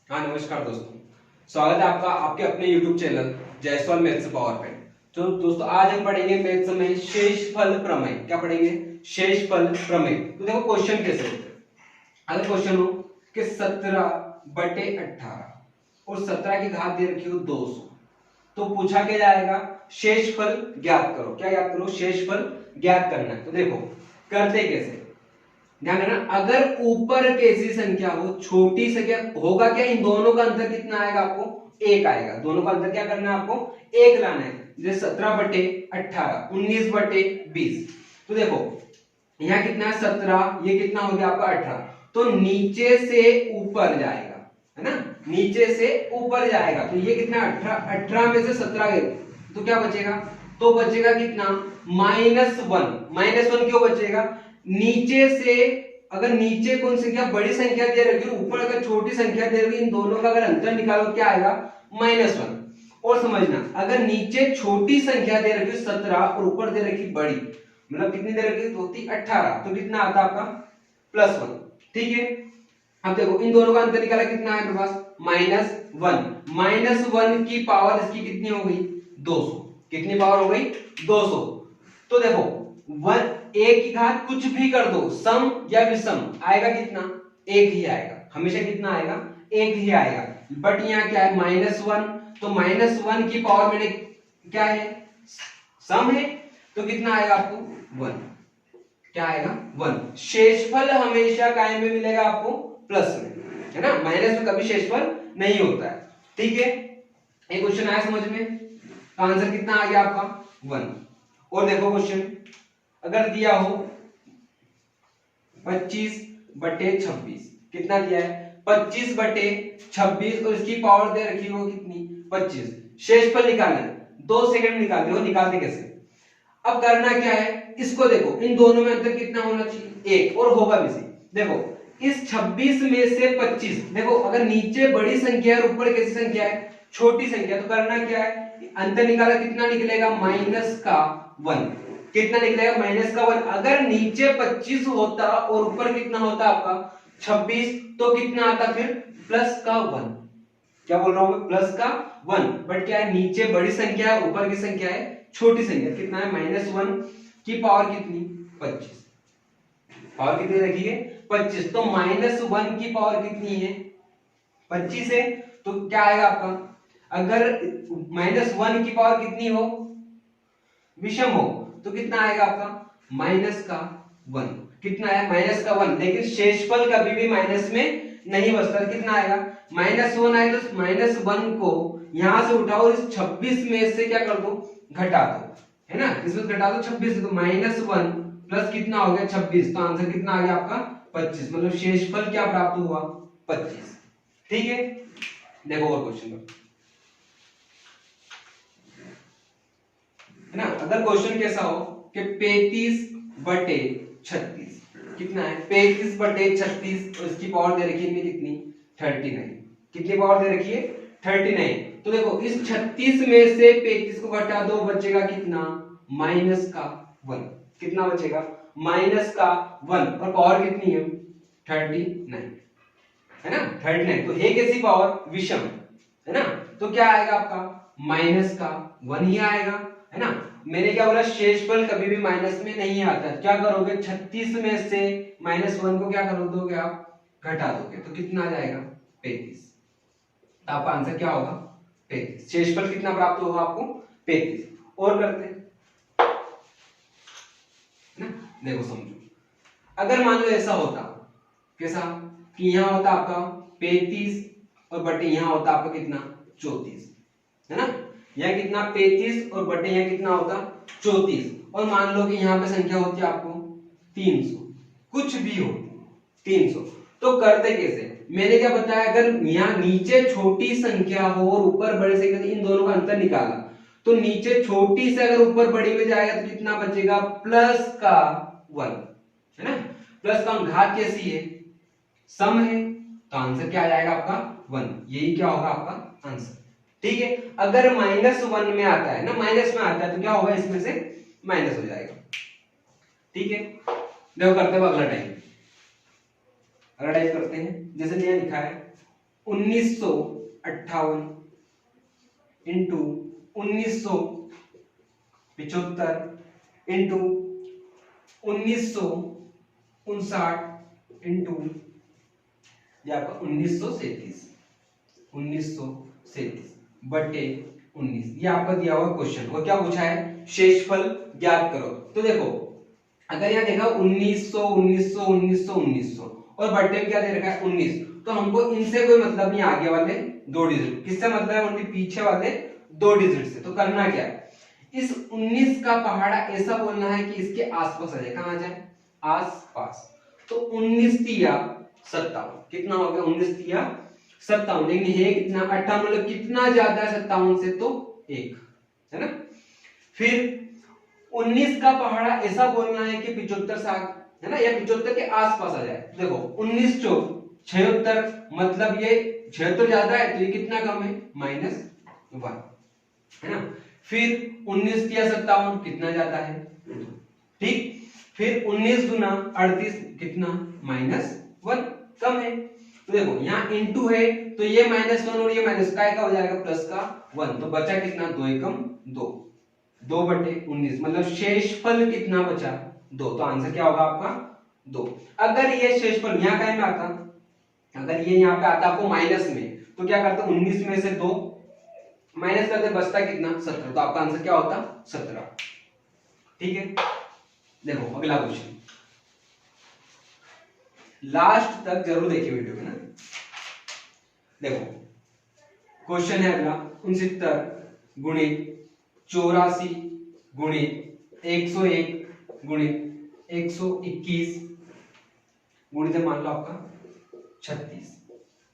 हाँ नमस्कार दोस्तों, स्वागत है आपका आपके अपने YouTube channel Jaiswal maths power पे। तो दोस्तों आज हम पढ़ेंगे मैथ्स में शेषफल प्रमेय। क्या पढ़ेंगे? शेषफल प्रमेय। तो देखो क्वेश्चन कैसे होते हैं। अगर क्वेश्चन हो कि 17/18 और 17 की घात दे रखी हो 200, तो पूछा क्या जाएगा? शेषफल ज्ञात करो। क्या ज्ञात करो? शेषफल ज्ञात करना है। तो देखो करते कैसे, ध्यान देना। अगर ऊपर कैसी संख्या हो, छोटी संख्या होगा क्या, इन दोनों का अंतर कितना आएगा? आपको एक आएगा। दोनों का अंतर क्या करना है? आपको एक लाना है। जैसे 17/18, 19/20। तो देखो यहाँ कितना है? 17, ये कितना हो गया आपका? 18। तो नीचे से ऊपर जाएगा, है ना, नीचे से ऊपर जाएगा। तो ये कितना? 18। 18 में से 17 गए तो क्या बचेगा? तो बचेगा कितना? -1। -1 क्यों बचेगा? नीचे से अगर नीचे कौन सी संख्या बड़ी संख्या दे रखी है, ऊपर अगर छोटी संख्या दे रखी है, इन दोनों का अगर अंतर निकालो क्या आएगा? -1। और समझना, अगर नीचे छोटी संख्या दे रखी है 17 और ऊपर दे रखी बड़ी, मतलब कितनी दे रखी होती? 18, तो कितना आता आपका? +1। ठीक है। अब देखो इन दोनों का अंतर निकाला, कितना है मेरे पास? -1। -1 की पावर इसकी कितनी हो गई? 200। कितनी पावर हो गई? 200। तो देखो एक की घात कुछ भी कर दो, सम या विषम, आएगा कितना? एक ही आएगा। हमेशा कितना आएगा? एक ही आएगा। बट यहाँ क्या है? -1। तो -1 की पावर मैंने क्या है? सम है, तो कितना आएगा आपको? 1। क्या आएगा? 1। शेषफल हमेशा काय में मिलेगा आपको? प्लस में, है ना। माइनस में कभी शेषफल नहीं होता है। ठीक है, एक क्वेश्चन आया समझ में? तो आंसर कितना आ गया आपका? 1। और देखो क्वेश्चन अगर दिया हो 25/26, कितना दिया है? 25/26 और इसकी पावर दे रखी हो कितनी? 25। शेषफल निकालना है, 2 सेकंड में निकालते हो। निकालते कैसे? अब करना क्या है, इसको देखो, इन दोनों में अंतर कितना होना चाहिए? 1, और होगा भी सही। देखो इस 26 में से 25, देखो अगर नीचे बड़ी संख्या है और ऊपर कैसी संख्या है? छोटी संख्या। तो करना क्या है, अंतर निकाला, कितना निकलेगा? -1। कितना निकलेगा? -1। अगर नीचे 25 होता और ऊपर कितना होता आपका? 26, तो कितना आता फिर? +1। क्या बोल रहा हूं मैं? +1। बट क्या है, नीचे बड़ी संख्या है, ऊपर की संख्या है छोटी संख्या। कितना है? -1 की पावर कितनी? 25। पावर कितनी रखी है? 25। तो -1 की पावर कितनी है? 25 है। तो क्या आएगा आपका? अगर -1 की पावर कितनी हो? विषम हो, तो कितना आएगा आपका? -1। कितना है? -1। लेकिन शेषफल कभी भी माइनस में नहीं बचता। कितना आएगा? -1 आए तो -1 को यहां से उठाओ और इस 26 में से क्या कर दो? घटा दो, है ना। इसमें घटा दो 26 से, तो -1 प्लस कितना हो गया? 26। तो आंसर कितना आ गया आपका? 25। मतलब शेषफल क्या प्राप्त हुआ? 25। ठीक है, देखो और क्वेश्चन है ना। अगर क्वेश्चन कैसा हो कि 35/36, कितना है? 35/36 और इसकी पावर दे रखी है कितनी? 39। कितनी पावर दे रखी है? 39। तो देखो इस 36 में से 35 को घटा दो, बचेगा कितना? -1। कितना बचेगा? -1। और पावर कितनी है? 39, है ना। 39। तो है कैसी पावर? विषम, है ना। तो क्या आएगा आपका? -1 ही आएगा, है ना। मैंने क्या बोला? शेषफल कभी भी माइनस में नहीं आता। क्या करोगे? 36 में से -1 को क्या कर दोगे आप? घटा दोगे, तो कितना आ जाएगा? 35। तो आपका आंसर क्या होगा? 35। शेषफल कितना प्राप्त होगा आपको? 35। और करते हैं, है ना। देखो समझो, अगर मान लो ऐसा होता, कैसा कि यहां होता आपका 35 और बटे यहां होता आपका कितना? 34, है ना। यहाँ कितना? 35 और बटे यहाँ कितना होता? 34। और मान लो कि यहाँ पे संख्या होती है आपको 300, कुछ भी हो 300। तो करते कैसे? मैंने क्या बताया, अगर यहाँ नीचे छोटी संख्या हो और ऊपर बड़ी संख्या, इन दोनों का अंतर निकाला, तो नीचे छोटी से अगर ऊपर बड़ी में जाएगा तो कितना बचेगा? +1, है ना। प्लस का घात कैसी है? सम है। तो आंसर क्या आ जाएगा आपका? 1। यही क्या होगा आपका आंसर। ठीक है, अगर -1 में आता है ना, माइनस में आता है, तो क्या होगा? इसमें से माइनस हो जाएगा। ठीक है, देखो करते हैं अगला टाइप। अगला टाइप करते हैं, जैसे यहाँ लिखा है 1958 इंटू 1975 इंटू 1959 इंटू ये आपका 1937 बटे 19। ये आपका दिया हुआ क्वेश्चन और क्या पूछा है, शेषफल ज्ञात करो। तो देखो अगर यहाँ देखा 1900 1900 1900 1900 और बटे में क्या दे रखा है 19, तो हमको इनसे कोई मतलब नहीं, आगे वाले दो डिजिट, किससे मतलब है, उनके पीछे वाले दो डिजिट से। तो करना क्या है, इस 19 का पहाड़ा ऐसा बोलना है कि इसके आसपास आ जाए। कहां आ जाए, आसपास। तो 19 तिया 57, कितना हो गया 19 तिया 57, लेकिन है कितना 58, मतलब कितना ज्यादा है 57 से, तो 1 है ना। फिर 19 का पहाड़ा ऐसा बोलना है कि 75 से है ना, या 75 के आसपास आ जाए। देखो 19 चौक 76, मतलब ये 76 ज्यादा है तो ये कितना कम है, -1 है ना। फिर 19 तिया 57 कितना ज्यादा है, ठीक। फिर 19 दूना 38 कितना, -1 कम है। तो देखो यहाँ इंटू है तो ये -1 और ये माइनस का हो जाएगा प्लस का 1, तो बचा कितना 2 एकम 2, 2 बटे 19, मतलब शेषफल कितना बचा 2। तो आंसर क्या होगा आपका 2। अगर ये शेषफल यहाँ कहीं में आता, अगर ये यहाँ पे आता आपको माइनस में, तो क्या करते 19 में से 2 माइनस करते, बचता कितना 17, तो आपका आंसर क्या होता 17। ठीक है, देखो अगला क्वेश्चन, लास्ट तक जरूर देखिए वीडियो में ना। देखो क्वेश्चन है अगला 69 गुणित 84 गुणित 101 गुणित 121 गुणित मान लो आपका 36,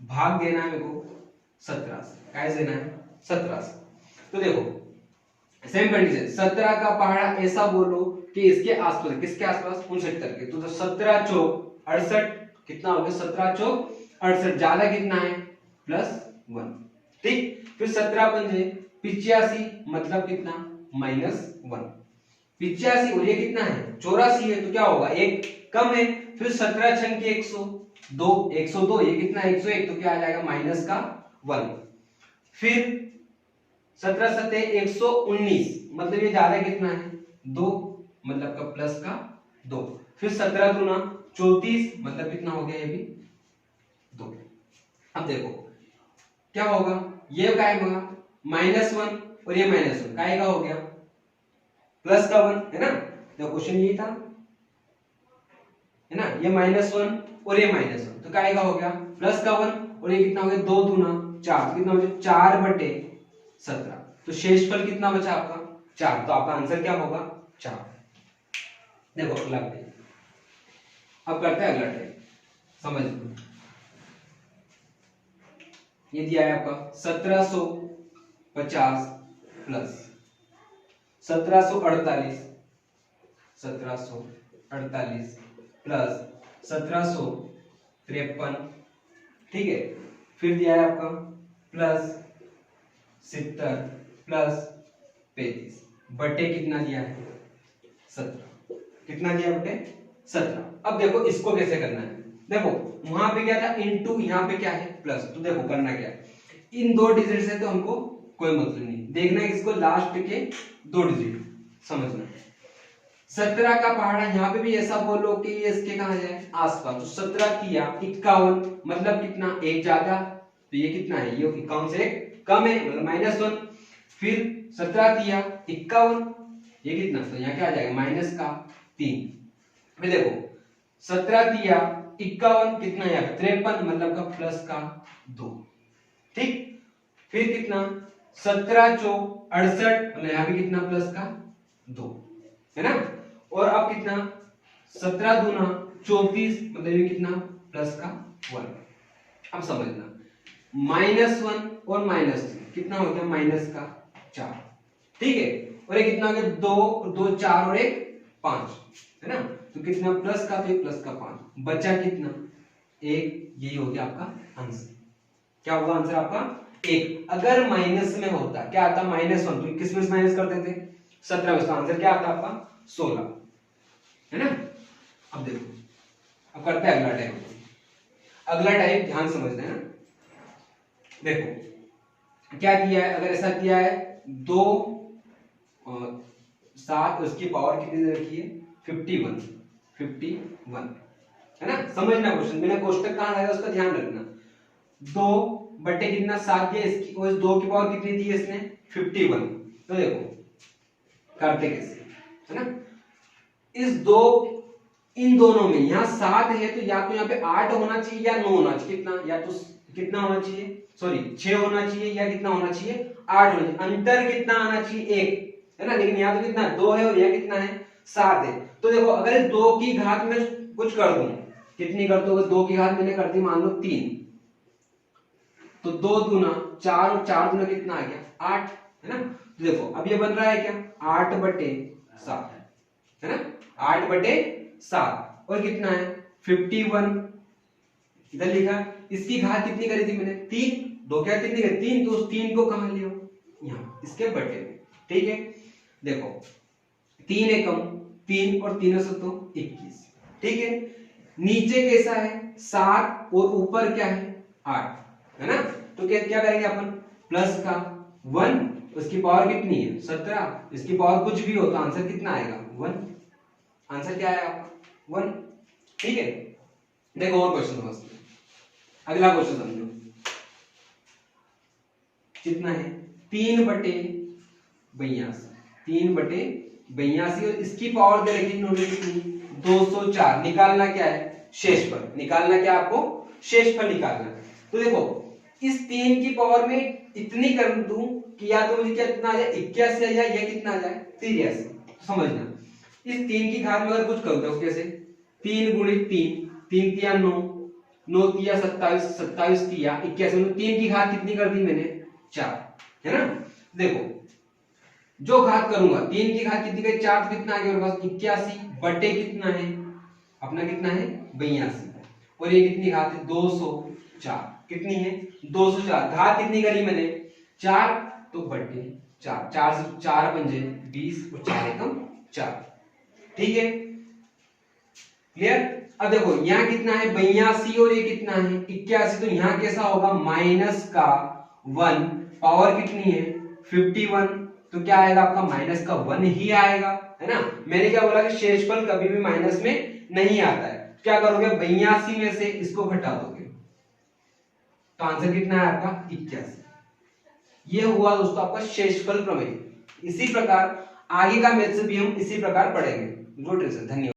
भाग देना है मेरे को 17 से, काय देना है 17 से। तो देखो सेम कंडीशन, 17 का पहाड़ा ऐसा बोलो कि इसके आसपास, किसके आसपास 69 के, तो 17 चौक 68 कितना हो गया, 17 चौक 68, ज्यादा कितना है +1, ठीक। फिर 17 पंजे 85, मतलब कितना -1, 85 और ये कितना है 84 है, तो क्या होगा 1 कम है। फिर 17 छंग के 102 102, ये कितना 101, तो क्या आ जाएगा -1। फिर 17 सते 119, मतलब ये ज्यादा कितना है 2, मतलब का प्लस का 2। फिर 17 दूना 34, मतलब कितना हो गया ये भी 2। अब देखो क्या होगा, ये काय होगा -1 और ये -1 काय का हो गया प्लस का 1 है ना। तो क्वेश्चन यही था है ना, ये -1 और ये -1, तो काय का हो गया प्लस का 1 और ये कितना हो गया 2 दूना 4, कितना हो गया 4 बटे 17, तो शेषफल कितना बचा आपका 4, तो आपका आंसर क्या होगा 4। देखो अगला पेज, अब करते हैं अगला टाइप, समझ लो। ये दिया है आपका 1750 प्लस 1748 प्लस 1753, ठीक है। फिर दिया है आपका प्लस 70 प्लस 35 बटे कितना दिया है 17, कितना दिया बटे 17। अब देखो इसको कैसे करना है, देखो वहां पे क्या था इनटू, यहाँ पे क्या है प्लस, तो देखो करना क्या है, इन दो डिजिट से तो हमको कोई मतलब नहीं, देखना है इसको लास्ट के दो डिजिट समझना। 17 का पहाड़ा यहाँ पे भी ऐसा बोलो कि ये इसके कहां जाए आसपास, तो 17 किया 51, मतलब कितना 1 ज्यादा, तो ये कितना है ये 51 से कम है, मतलब -1। फिर 17 किया 51, ये कितना, तो यहाँ क्या आ जाएगा -3। फिर देखो 17 किया 51 कितना है 53, मतलब का प्लस का 2, ठीक। फिर कितना 17 चौक 68, मतलब यहाँ भी कितना प्लस का 2 है ना। और अब कितना 17 दूना 34, मतलब ये कितना प्लस का 1। अब समझना -1 और -3 कितना हो गया माइनस का 4, ठीक है। और ये कितना हो गया 2 2 4 और 1 5 है ना, तो कितना प्लस का, तो प्लस का 5 बचा कितना 1, यही हो गया आपका आंसर। क्या होगा आंसर आपका 1। अगर माइनस में होता क्या आता -1, तो किस में माइनस करते थे 17 में, तो आंसर क्या आता आपका 16 है ना। अब देखो अब करते हैं अगला टाइप, अगला टाइप ध्यान समझना है ना। देखो क्या किया है, अगर ऐसा किया है 2 7 उसकी पावर कितनी दे रखी है 51 है ना। समझना क्वेश्चन, मैंने कोष्टक कहां लगाया उसका ध्यान रखना। 2 बटे कितना 7 दिया, इसकी और 2 की पावर कितनी दी है इसने 51। तो देखो करते कैसे है ना, इन दोनों में यहाँ 7 है तो या तो यहाँ पे 8 होना चाहिए या 9 होना चाहिए, कितना या तो कितना होना चाहिए, सॉरी 6 होना चाहिए या कितना होना चाहिए 8 होना चाहिए। अंतर कितना आना चाहिए 1 है ना, लेकिन यहाँ तो कितना 2 है और यहाँ कितना है 7 है। तो देखो अगर 2 की घात में कुछ कर दूं, कितनी कर दो, 2 की घात मैंने कर दी मान लो 3, तो 2 दूना 4 और 4 दूना कितना आ गया 8 है ना। तो देखो अब ये बन रहा है क्या 8 बटे 7 है ना, 8 बटे 7 और कितना है 51 इधर लिखा। इसकी घात कितनी करी थी मैंने 3, 2 क्या कितनी करी 3, तो उस 3 को कहां लियो यहाँ इसके बटे में, ठीक है। देखो 3 एकम 3 और 3 तो 21, ठीक है। नीचे कैसा है 7 और ऊपर क्या है 8 है ना, तो क्या करेंगे अपन प्लस का 1, उसकी पावर कितनी है 17, इसकी पावर कुछ भी हो तो आंसर कितना आएगा 1, आंसर क्या है आपका 1, ठीक है। देखो और क्वेश्चन समझते हैं, अगला क्वेश्चन समझो, कितना है 3 बटे 82 और इसकी पावर दे रखी इन्होंने कितनी 204। निकालना क्या है शेषफल, निकालना क्या आपको शेषफल निकालना। तो देखो इस 3 की पावर में इतनी कर दूं कि या तो मुझे क्या कितना आ जाए 81 आ जाए या कितना आ जाए 83। समझना इस 3 की घात में अगर कुछ करूं तो कैसे 3 गुणित 3, 3 तिया 9, 9 तिया 27, 27 तिया 81, 3 की घात कितनी कर दी मैंने 4 है ना। देखो जो घात करूंगा 3 की घात कितनी गई 4, तो कितना आ गया मेरे पास 81 बटे कितना है अपना कितना है 82 और ये कितनी घात है 204, कितनी है 204, घात कितनी करी मैंने 4 तो बटे 4, 4 से 4 पंजे 20 और 4 एकम 4, ठीक है क्लियर। अब देखो यहाँ कितना है 82 और ये कितना है 81, तो यहाँ कैसा होगा माइनस का 1, पावर कितनी है 51, तो क्या आएगा आपका माइनस का 1 ही आएगा है ना। मैंने क्या बोला कि शेषफल कभी भी माइनस में नहीं आता है, क्या करोगे 82 में से इसको घटा दोगे तो आंसर कितना है आपका 81। ये हुआ दोस्तों आपका शेषफल प्रमेय। इसी प्रकार आगे का मैथ्स भी हम इसी प्रकार पढ़ेंगे। गुड, धन्यवाद।